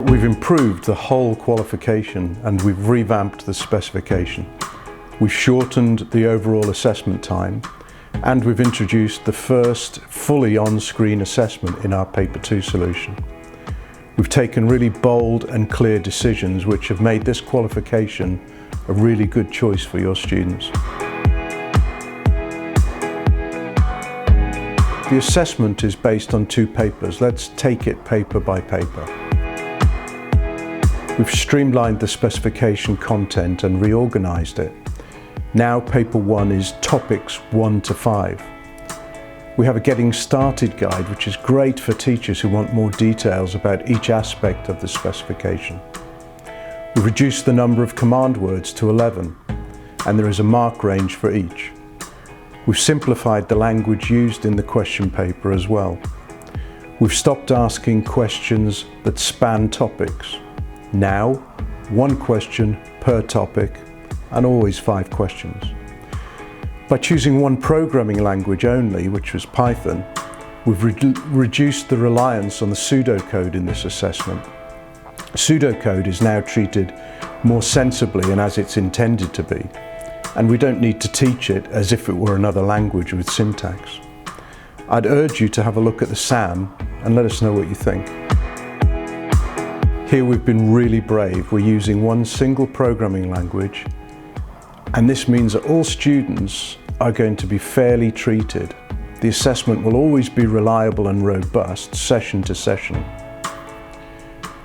We've improved the whole qualification and we've revamped the specification. We've shortened the overall assessment time and we've introduced the first fully on-screen assessment in our Paper 2 solution. We've taken really bold and clear decisions which have made this qualification a really good choice for your students. The assessment is based on 2 papers. Let's take it paper by paper. We've streamlined the specification content and reorganized it. Now paper 1 is topics 1 to 5. We have a getting started guide which is great for teachers who want more details about each aspect of the specification. We've reduced the number of command words to 11 and there is a mark range for each. We've simplified the language used in the question paper as well. We've stopped asking questions that span topics. Now, 1 question per topic and always 5 questions. By choosing 1 programming language only, which was Python, we've reduced the reliance on the pseudocode in this assessment. Pseudocode is now treated more sensibly and as it's intended to be, and we don't need to teach it as if it were another language with syntax. I'd urge you to have a look at the SAM and let us know what you think. Here we've been really brave. We're using 1 single programming language, and this means that all students are going to be fairly treated. The assessment will always be reliable and robust, session to session.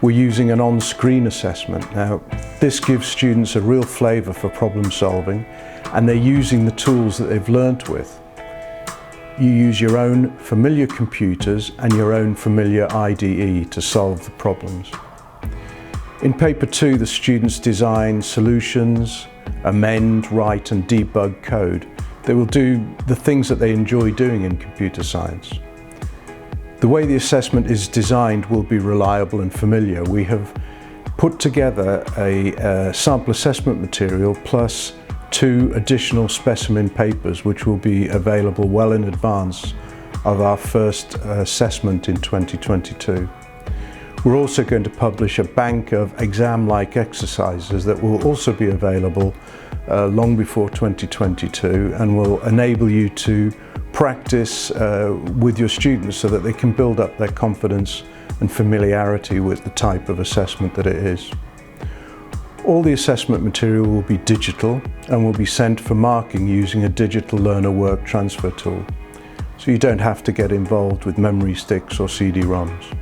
We're using an on-screen assessment. Now, this gives students a real flavour for problem solving, and they're using the tools that they've learnt with. You use your own familiar computers and your own familiar IDE to solve the problems. In paper 2, the students design solutions, amend, write and debug code. They will do the things that they enjoy doing in computer science. The way the assessment is designed will be reliable and familiar. We have put together a sample assessment material plus 2 additional specimen papers which will be available well in advance of our first assessment in 2022. We're also going to publish a bank of exam-like exercises that will also be available long before 2022 and will enable you to practice with your students so that they can build up their confidence and familiarity with the type of assessment that it is. All the assessment material will be digital and will be sent for marking using a digital learner work transfer tool, so you don't have to get involved with memory sticks or CD-ROMs.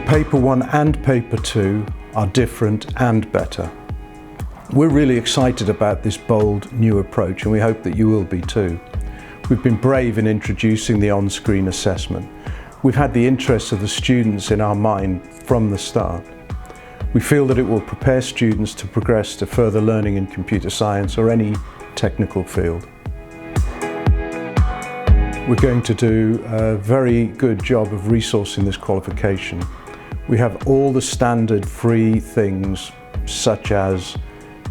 Paper 1 and Paper 2 are different and better. We're really excited about this bold new approach and we hope that you will be too. We've been brave in introducing the on-screen assessment. We've had the interests of the students in our mind from the start. We feel that it will prepare students to progress to further learning in computer science or any technical field. We're going to do a very good job of resourcing this qualification. We have all the standard free things such as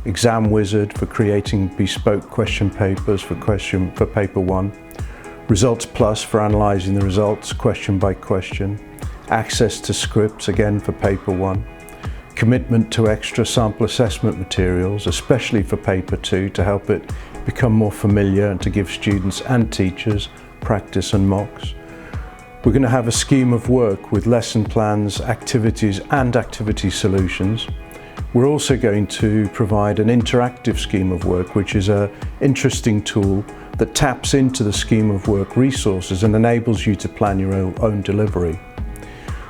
Exam Wizard for creating bespoke question papers for paper 1, Results Plus for analysing the results question by question, access to scripts again for paper 1, commitment to extra sample assessment materials, especially for paper 2 to help it become more familiar and to give students and teachers practice and mocks. We're going to have a scheme of work with lesson plans, activities and activity solutions. We're also going to provide an interactive scheme of work, which is an interesting tool that taps into the scheme of work resources and enables you to plan your own delivery.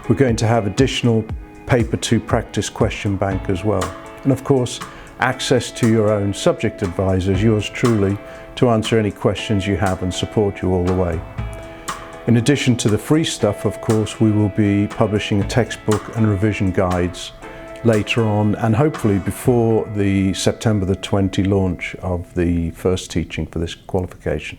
We're going to have additional paper 2 practice question bank as well. And of course, access to your own subject advisors, yours truly, to answer any questions you have and support you all the way. In addition to the free stuff, of course, we will be publishing a textbook and revision guides later on and hopefully before the September the 20 launch of the first teaching for this qualification.